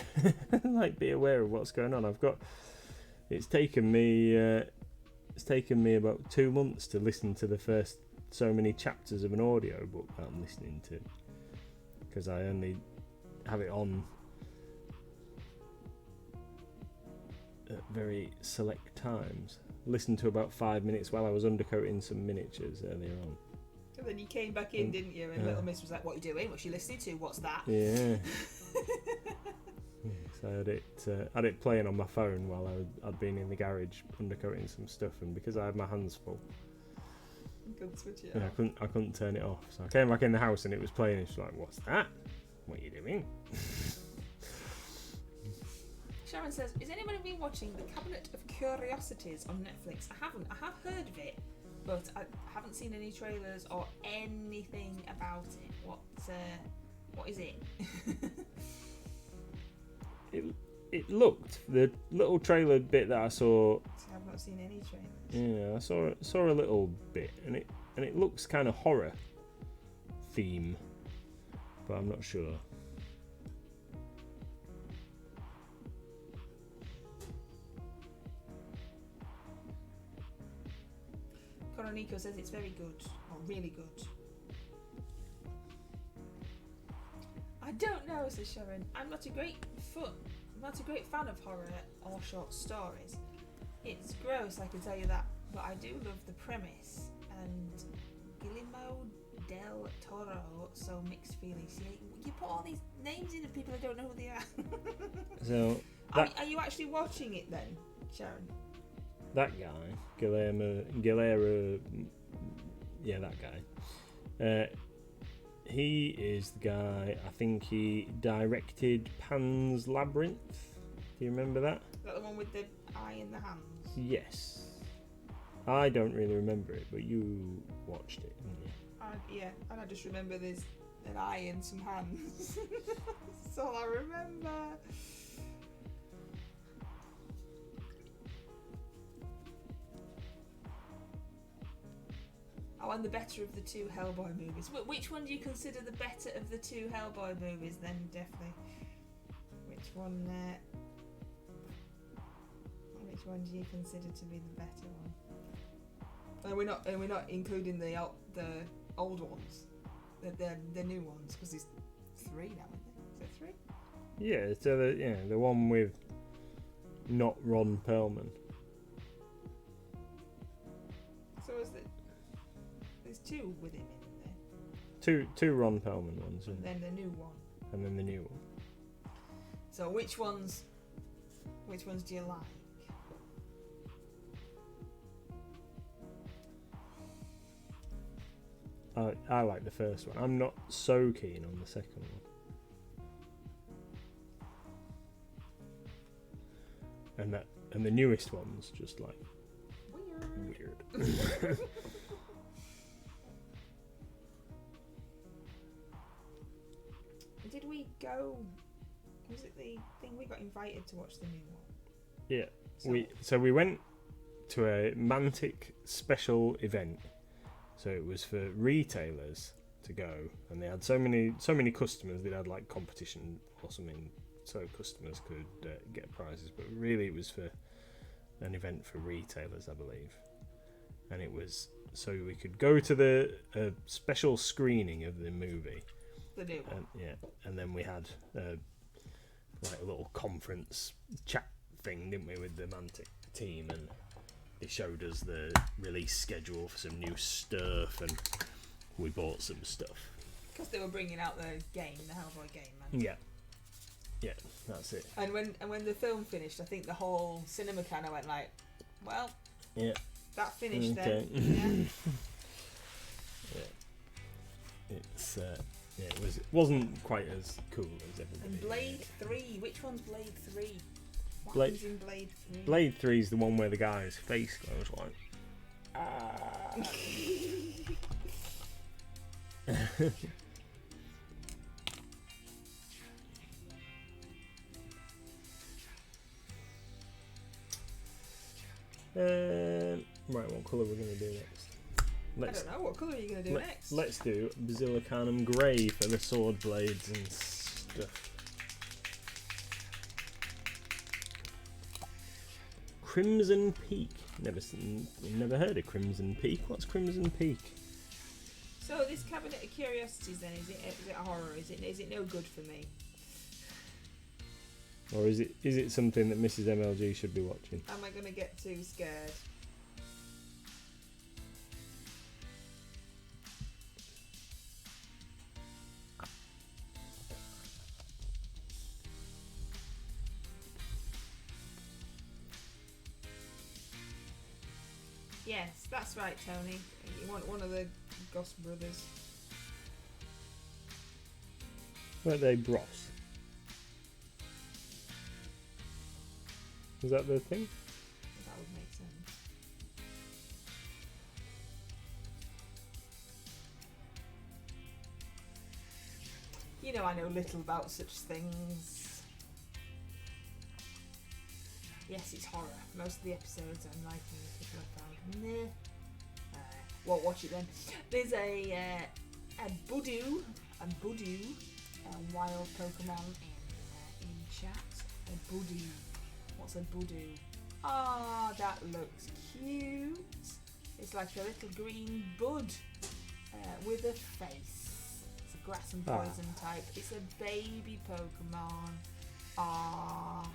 Speaker 1: be aware of what's going on. It's taken me about 2 months to listen to the first so many chapters of an audio book that I'm listening to, because I only have it on at very select times. Listened to about 5 minutes while I was undercoating some miniatures earlier on.
Speaker 2: And then you came back in, didn't you? And Little Miss was like, "What are you doing? What's she listening to? What's that?"
Speaker 1: Yeah. So I had it playing on my phone while I'd been in the garage undercoating some stuff, and because I had my hands full,
Speaker 2: You couldn't switch it
Speaker 1: I couldn't turn it off. So I came back in the house and it was playing. And she's like, "What's that? What are you doing?"
Speaker 2: Sharon says, "Is anybody been watching The Cabinet of Curiosities on Netflix?" I haven't. I have heard of it, but I haven't seen any trailers or anything about it. What is it?
Speaker 1: It looked, the little trailer bit that I saw.
Speaker 2: I've not seen any trailers.
Speaker 1: Yeah, I saw a little bit, and it looks kind of horror theme, but I'm not sure.
Speaker 2: Nico says it's very good, or really good. I don't know, says Sharon. I'm not a great fan of horror or short stories. It's gross, I can tell you that, but I do love the premise. And Guillermo del Toro, so mixed feelings. You put all these names in and people that don't know who they are.
Speaker 1: So
Speaker 2: are you actually watching it then, Sharon?
Speaker 1: that guy, Guillermo, yeah, that guy. He is the guy. I think he directed Pan's Labyrinth. Do you remember that?
Speaker 2: Is that the one with the eye in the hands?
Speaker 1: Yes. I don't really remember it, but you watched it, didn't you?
Speaker 2: Yeah, and I just remember there's an eye and some hands. That's all I remember. Oh, and the better of the two Hellboy movies. Which one do you consider the better of the two Hellboy movies then, definitely? Which one do you consider to be the better one? And we're not including the old ones, the new ones, because there's 3 now, isn't there? Is there 3?
Speaker 1: Yeah, so the one with not Ron Perlman.
Speaker 2: So there's 2 with him, isn't there?
Speaker 1: Two Ron Perlman ones,
Speaker 2: And then the new one.
Speaker 1: and then the new one.
Speaker 2: So which ones do you like?
Speaker 1: I like the first one. I'm not so keen on the second one. And the newest one's just like weird.
Speaker 2: Did we go? Was it the thing we got invited to watch the new one?
Speaker 1: Yeah.
Speaker 2: So
Speaker 1: We went to a Mantic special event. So it was for retailers to go, and they had so many customers. They had like competition or something, so customers could get prizes. But really, it was for an event for retailers, I believe. And it was so we could go to the special screening of the movie.
Speaker 2: The new one.
Speaker 1: And then we had like a little conference chat thing, didn't we, with the Mantic team, and they showed us the release schedule for some new stuff, and we bought some stuff.
Speaker 2: Because they were bringing out the Hellboy game, man.
Speaker 1: Yeah, that's it.
Speaker 2: And when the film finished, I think the whole cinema kind of went like, well,
Speaker 1: Yeah.
Speaker 2: that finished
Speaker 1: Okay.
Speaker 2: then.
Speaker 1: Yeah. It wasn't quite as cool as everybody.
Speaker 2: And Blade 3, which one's Blade 3? What
Speaker 1: Blade-
Speaker 2: happens in Blade 3?
Speaker 1: Blade 3 is the one where the guy's face goes like. Right, what colour are we going to do next?
Speaker 2: I don't know, what colour are you going to do next?
Speaker 1: Let's do Basilicanum Grey for the sword blades and stuff. Crimson Peak. Never heard of Crimson Peak. What's Crimson Peak?
Speaker 2: So this Cabinet of Curiosities then, is it horror? Is it no good for me?
Speaker 1: Or is it something that Mrs. MLG should be watching?
Speaker 2: Am I going to get too scared? Yes, that's right, Tony. You want one of the Goss brothers.
Speaker 1: Weren't they Bros? Is that the thing?
Speaker 2: That would make sense. You know, I know little about such things. Yes, it's horror. Most of the episodes I'm liking, people I found meh. Well, watch it then. There's a Budu, a wild Pokemon in chat. A Budu. What's a Budu? Ah, that looks cute. It's like a little green bud with a face. It's a grass and poison type. It's a baby Pokemon. Ah.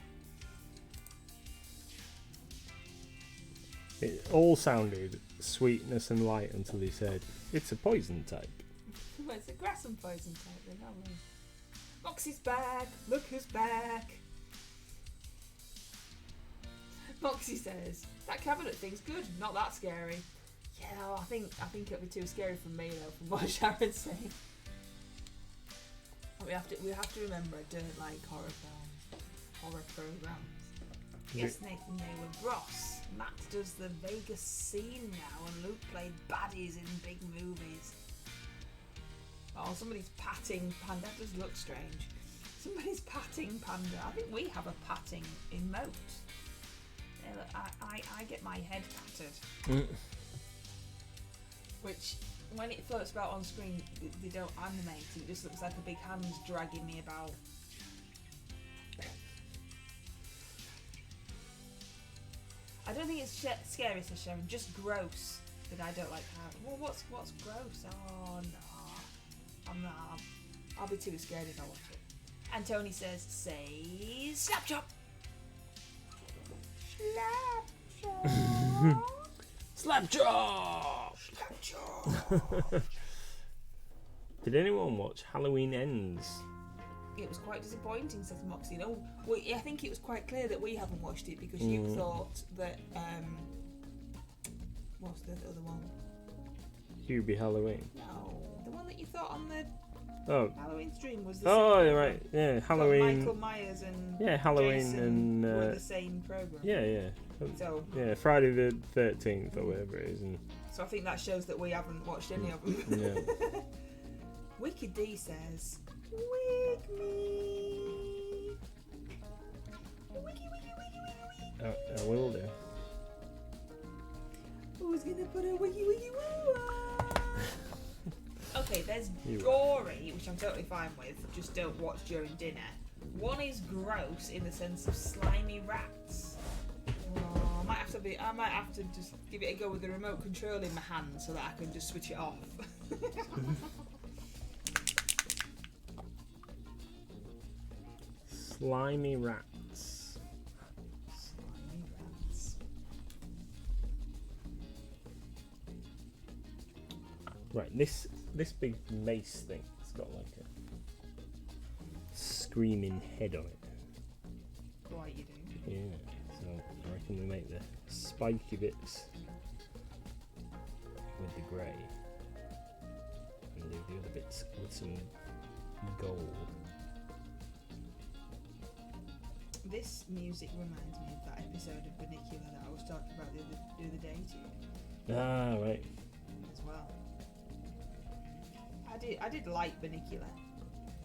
Speaker 1: It all sounded sweetness and light until he said, it's a poison type.
Speaker 2: Well, it's a grass and poison type then, aren't we? Moxie's back! Look who's back! Moxie says, that cabinet thing's good, not that scary. Yeah, no, I think it'll be too scary for me though, from what Sharon's saying. We have to remember I don't like horror programs. Yes, Nathan, they were Bros. Matt does the Vegas scene now, and Luke played baddies in big movies. Oh, somebody's patting Panda. That does look strange. Somebody's patting Panda. I think we have a patting emote. Yeah, look, I get my head patted. Which, when it floats about on screen, they don't animate. It just looks like a big hand dragging me about. I don't think it's scary, says Sharon. Just gross. That I don't like how. Well, what's gross? Oh no, I'm not. I'll be too scared if I watch it. And Tony says, "Say slap chop." Slap chop. Slap chop.
Speaker 1: Did anyone watch Halloween Ends?
Speaker 2: It was quite disappointing, says Moxie. No, I think it was quite clear that we haven't watched it because you thought that what's the other one?
Speaker 1: Hubie Halloween.
Speaker 2: No, the one that you thought on the Halloween stream was the
Speaker 1: same right, yeah, Halloween.
Speaker 2: Michael Myers and
Speaker 1: Halloween
Speaker 2: Jason
Speaker 1: and
Speaker 2: were the same program.
Speaker 1: Yeah.
Speaker 2: So
Speaker 1: Friday the 13th or whatever it is. And
Speaker 2: so I think that shows that we haven't watched any of them.
Speaker 1: Yeah.
Speaker 2: Wicked D says, "Wig me." Wiggy.
Speaker 1: I will do.
Speaker 2: Who's gonna put a wiggy woo on? Okay, there's gory, which I'm totally fine with. Just don't watch during dinner. One is gross in the sense of slimy rats. Oh, I might have to just give it a go with the remote control in my hand so that I can just switch it off.
Speaker 1: Slimy rats.
Speaker 2: Slimy rats.
Speaker 1: Right, this big mace thing, it's got like a screaming head on it.
Speaker 2: Right, you do.
Speaker 1: Yeah, so I reckon we make the spiky bits with the grey and do the other bits with some gold.
Speaker 2: This music reminds me of that episode of Vernacular that I was talking about the other day to you.
Speaker 1: Ah, right.
Speaker 2: As well. I did like Vernacular.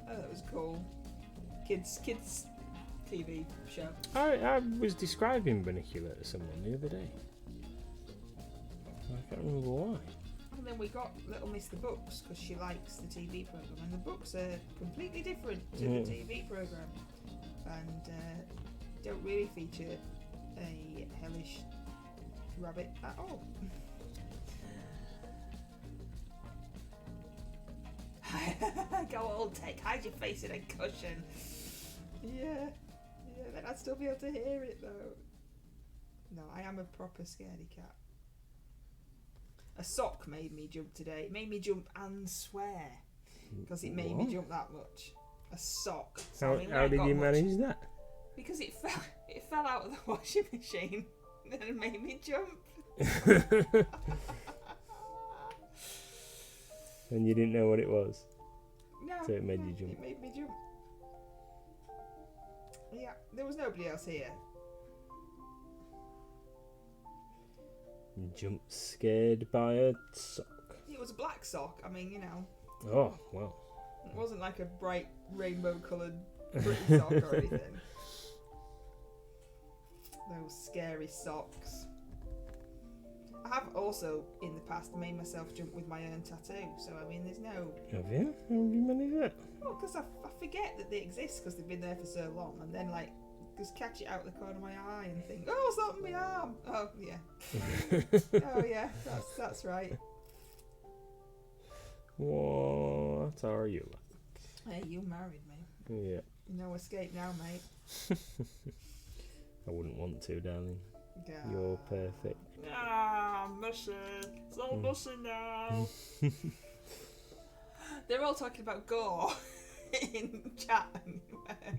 Speaker 2: Oh, that was cool. Kids TV show.
Speaker 1: I was describing Vernacular to someone the other day. I can't remember why.
Speaker 2: And then we got Little Miss the Books because she likes the TV program, and the books are completely different to the TV program, and don't really feature a hellish rabbit at all. Go old Tech, hide your face in a cushion. Yeah, then I'd still be able to hear it though. No, I am a proper scaredy cat. A sock made me jump today. It made me jump and swear because it made me jump that much. A sock. So
Speaker 1: how did you manage that?
Speaker 2: Because it fell out of the washing machine and it made me jump.
Speaker 1: And you didn't know what it was?
Speaker 2: No.
Speaker 1: So it made you jump.
Speaker 2: It made me jump. Yeah, there was nobody else here.
Speaker 1: Jump scared by a sock.
Speaker 2: It was a black sock. I mean, you know.
Speaker 1: Oh, well.
Speaker 2: It wasn't like a bright rainbow coloured pretty sock or anything. Those scary socks. I have also, in the past, made myself jump with my own tattoo. So, I mean, there's no...
Speaker 1: Have you? How have you managed that?
Speaker 2: Well, because I forget that they exist because they've been there for so long. And then, like, just catch it out the corner of my eye and think, oh, what's that on my arm? Oh, yeah. Oh, yeah, that's right.
Speaker 1: What are you like?
Speaker 2: Hey, you married me.
Speaker 1: Yeah.
Speaker 2: No escape now, mate.
Speaker 1: I wouldn't want to, darling.
Speaker 2: Yeah.
Speaker 1: You're perfect.
Speaker 2: Ah, mushy. It's all mushy now. They're all talking about gore in chat, and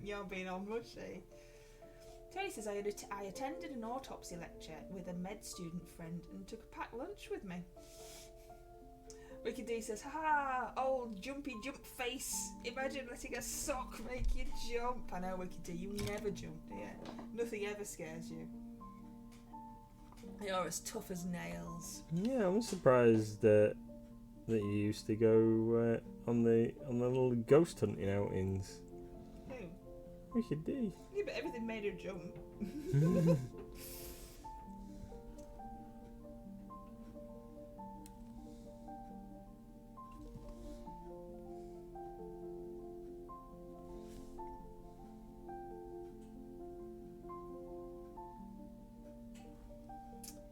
Speaker 2: you're being all mushy. Tony says, I attended an autopsy lecture with a med student friend and took a packed lunch with me. Wicked D says, ha, old jumpy jump face. Imagine letting a sock make you jump. I know, Wicked D, you never jump, do you? Nothing ever scares you. You're as tough as nails.
Speaker 1: Yeah, I'm surprised that you used to go on the little ghost hunting outings.
Speaker 2: Who?
Speaker 1: Wicked D.
Speaker 2: Yeah, but everything made her jump.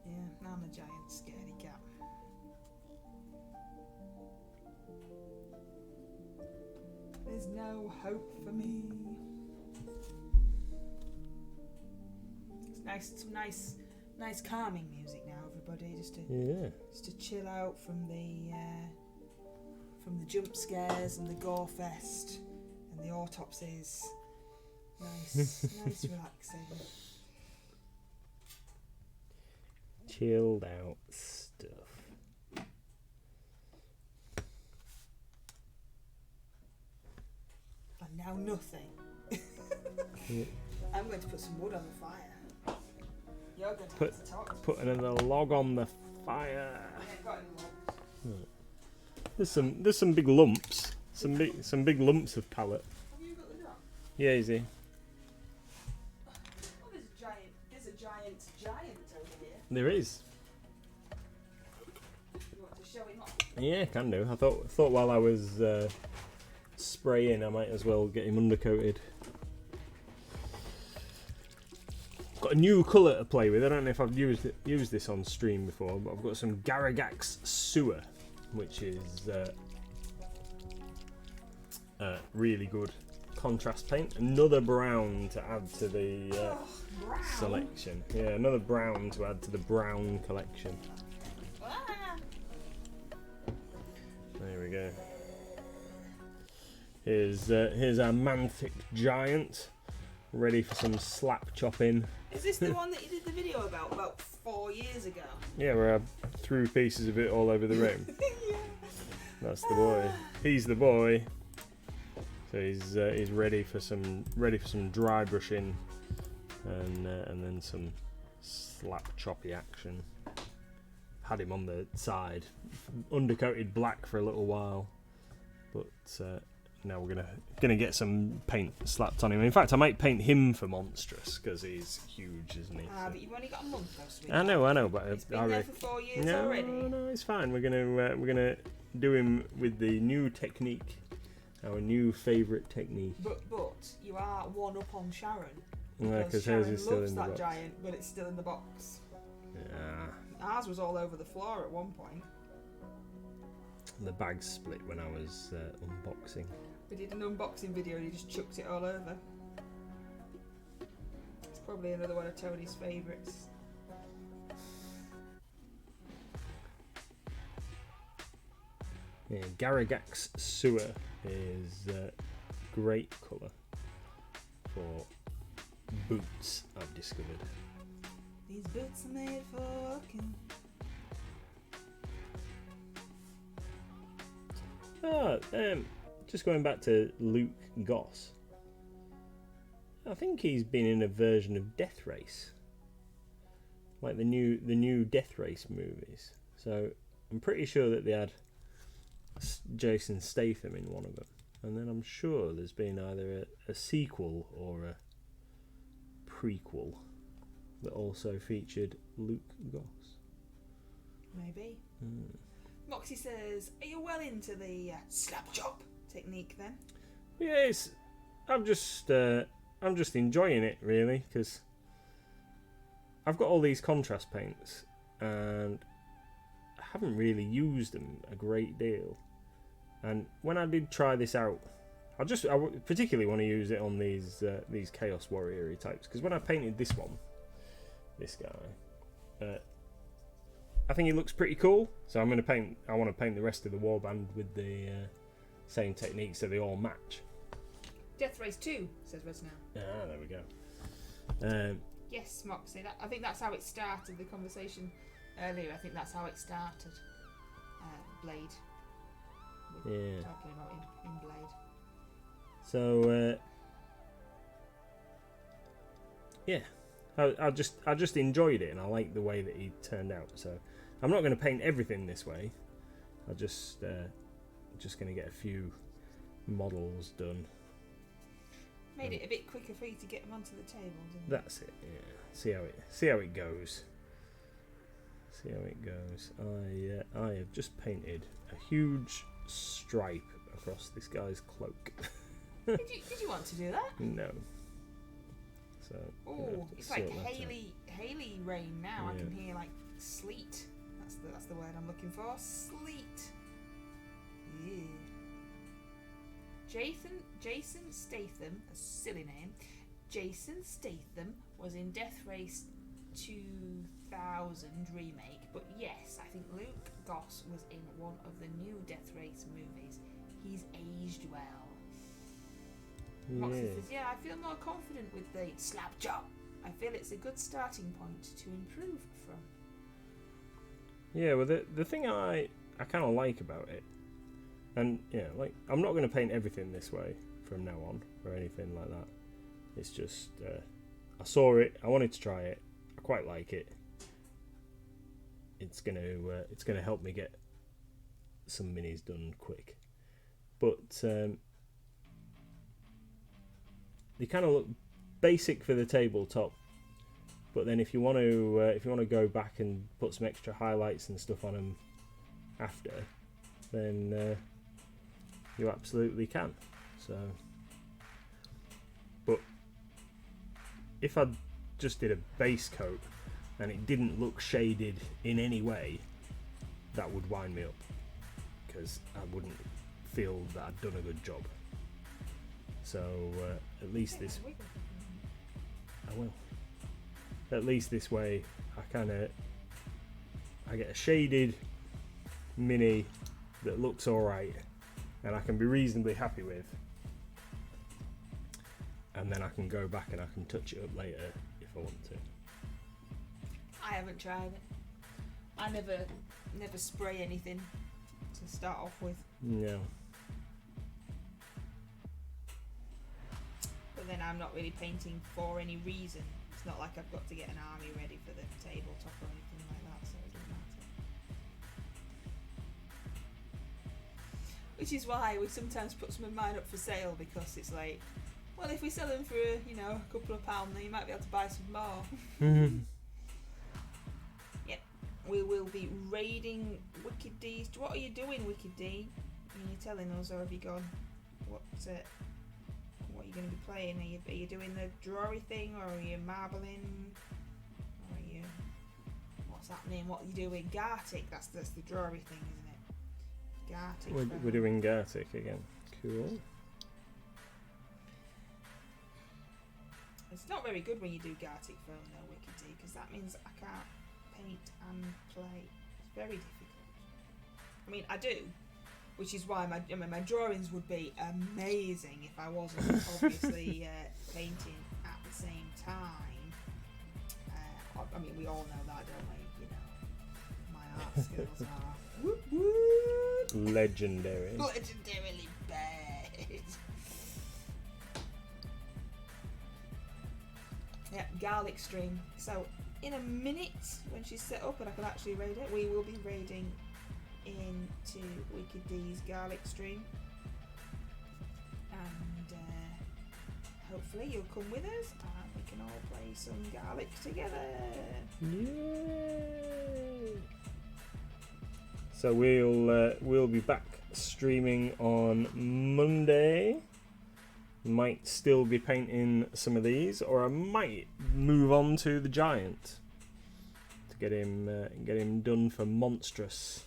Speaker 2: Yeah, I'm a giant scaredy cat. There's no hope for me. It's nice, some nice calming music now, everybody, just to chill out from the jump scares and the gore fest and the autopsies. Nice, relaxing.
Speaker 1: Chilled out stuff.
Speaker 2: And now nothing.
Speaker 1: Yeah.
Speaker 2: I'm going to put some wood on the fire. You're going to have to talk.
Speaker 1: Put another log on the fire.
Speaker 2: I ain't got any logs.
Speaker 1: There's some big lumps. Some big lumps of pallet.
Speaker 2: Have you got the dog?
Speaker 1: Yeah, easy.
Speaker 2: Oh, there's a giant over here.
Speaker 1: There is.
Speaker 2: You want to show him off?
Speaker 1: Yeah, can do. I thought while I was spraying, I might as well get him undercoated. Got a new colour to play with. I don't know if I've used this on stream before, but I've got some Garagax Sewer, which is really good contrast paint. Another brown to add to the selection. Yeah, another brown to add to the brown collection. There we go. Here's our Manthic Giant, ready for some slap chopping.
Speaker 2: Is this the one that you did the video about 4 years ago?
Speaker 1: Yeah, where I threw pieces of it all over the room.
Speaker 2: Yeah.
Speaker 1: That's the boy. He's the boy. So he's ready for some dry brushing, and then some slap choppy action. Had him on the side, undercoated black for a little while, but now we're gonna get some paint slapped on him. In fact, I might paint him for monstrous because he's huge, isn't he?
Speaker 2: But you've only got a month, though, sweetie.
Speaker 1: I know, but
Speaker 2: It's been there for 4 years already.
Speaker 1: No, it's fine. We're gonna do him with the new technique, our new favourite technique.
Speaker 2: But you are one up on Sharon.
Speaker 1: Yeah, because
Speaker 2: Sharon
Speaker 1: hers is still
Speaker 2: loves
Speaker 1: in the
Speaker 2: that
Speaker 1: box.
Speaker 2: giant, but it's still in the box.
Speaker 1: Yeah.
Speaker 2: Ours was all over the floor at one point.
Speaker 1: The bag split when I was unboxing.
Speaker 2: We did an unboxing video and he just chucked it all over. It's probably another one of Tony's favourites.
Speaker 1: Yeah, Garagax Sewer is great colour for boots, I've discovered.
Speaker 2: These boots are made for walking.
Speaker 1: Just going back to Luke Goss. I think he's been in a version of Death Race, like the new Death Race movies. So I'm pretty sure that they had Jason Statham in one of them, and then I'm sure there's been either a sequel or a prequel that also featured Luke Goss.
Speaker 2: Maybe. Moxie says, are you well into the slap chop technique then?
Speaker 1: Yeah, I've just I'm just enjoying it really, because I've got all these contrast paints and I haven't really used them a great deal. And when I did try this out, I particularly want to use it on these Chaos Warrior types, because when I painted this guy, I think he looks pretty cool. So I want to paint the rest of the warband with the same technique, so they all match.
Speaker 2: Death Race 2, says Red now.
Speaker 1: Ah, there we go.
Speaker 2: Yes, Moxie. I think that's how it started, the conversation earlier. I think that's how it started. Blade.
Speaker 1: Yeah.
Speaker 2: Talking about in Blade.
Speaker 1: So, yeah. I just enjoyed it, and I like the way that he turned out. So I'm not going to paint everything this way. I just going to get a few models done.
Speaker 2: Made it a bit quicker for you to get them onto the table, didn't it?
Speaker 1: That's it. Yeah. See how it goes. See how it goes. I have just painted a huge stripe across this guy's cloak.
Speaker 2: Did you want to do that?
Speaker 1: No. So.
Speaker 2: Oh, it's like Haley rain now. Yeah. I can hear like sleet. That's the word I'm looking for. Sleet. Yeah. Jason Statham, a silly name. Jason Statham was in Death Race 2000 remake, but yes, I think Luke Goss was in one of the new Death Race movies. He's aged well. Moxie says, yeah, I feel more confident with the slap job. I feel it's a good starting point to improve from.
Speaker 1: Yeah, well, the thing I kind of like about it, and yeah, like I'm not going to paint everything this way from now on or anything like that. It's just I saw it, I wanted to try it, I quite like it. It's gonna help me get some minis done quick, but they kind of look basic for the tabletop. But then if you want to go back and put some extra highlights and stuff on them after, then you absolutely can. So, but if I just did a base coat and it didn't look shaded in any way, that would wind me up, because I wouldn't feel that I'd done a good job. So at least this, I will. At least this way, I get a shaded mini that looks alright, and I can be reasonably happy with, and then I can go back and I can touch it up later if I want to.
Speaker 2: I haven't tried it. I never spray anything to start off with.
Speaker 1: No.
Speaker 2: But then I'm not really painting for any reason. It's not like I've got to get an army ready for the tabletop or anything like that, so it doesn't matter. Which is why we sometimes put some of mine up for sale, because it's like, well, if we sell them for a couple of £, then you might be able to buy some more. Yep, we will be raiding Wicked D's. What are you doing, Wicked D? Are you telling us, or have you gone? What are you going to be playing? Are you doing the drawy thing, or are you marbling? Or are you? What's happening? What are you doing? Gartic. That's the drawy thing, isn't it? Gartic.
Speaker 1: We're doing Gartic again. Cool.
Speaker 2: It's not very good when you do Gartic phone though, Wicked D, because that means I can't paint and play. It's very difficult. I mean, I do, which is why my drawings would be amazing if I wasn't obviously painting at the same time. I mean, we all know that, don't we? You know, my art skills are whoop, whoop.
Speaker 1: Legendary.
Speaker 2: Legendarily bad. Yeah, garlic stream. So in a minute, when she's set up and I can actually raid it, we will be raiding into Wicked D's garlic stream, and hopefully you'll come with us and we can all play some garlic together.
Speaker 1: Yay! So we'll be back streaming on Monday Might still be painting some of these, or I might move on to the giant to get him done for monstrous.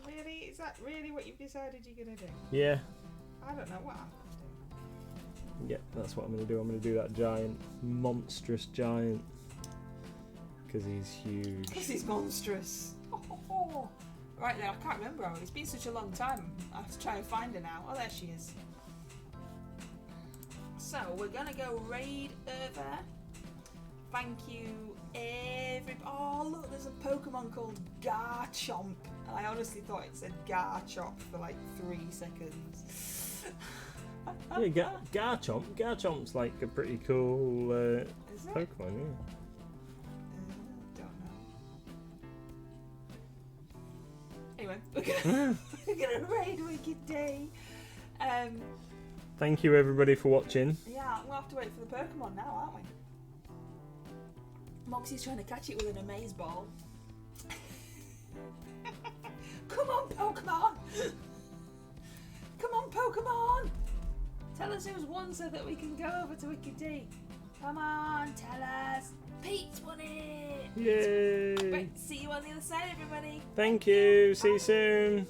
Speaker 2: Really? Is that really what you've decided you're gonna do?
Speaker 1: Yeah.
Speaker 2: I don't know what I'm gonna do.
Speaker 1: Yeah, that's what I'm going to do. I'm going to do that giant, monstrous giant. Because he's huge.
Speaker 2: Because he's monstrous. Right then, I can't remember her. It's been such a long time. I have to try and find her now. Oh, there she is. So, we're going to go raid over. Thank you, Oh, look, there's a Pokemon called Garchomp. And I honestly thought it said Garchomp for like 3 seconds.
Speaker 1: Yeah, Garchomp. Garchomp's like a pretty cool
Speaker 2: Is it?
Speaker 1: Pokemon, yeah.
Speaker 2: Don't know. Anyway, we're gonna raid Wicked Day.
Speaker 1: Thank you everybody for watching.
Speaker 2: Yeah, we'll have to wait for the Pokemon now, aren't we? Moxie's trying to catch it with an amaze ball. Come on, Pokemon! Come on, Pokemon! Tell us who's won so that we can go over to Wicked D. Come on, tell us. Pete's won it!
Speaker 1: Yay!
Speaker 2: Right, see you on the other side, everybody.
Speaker 1: Thank you. See you soon.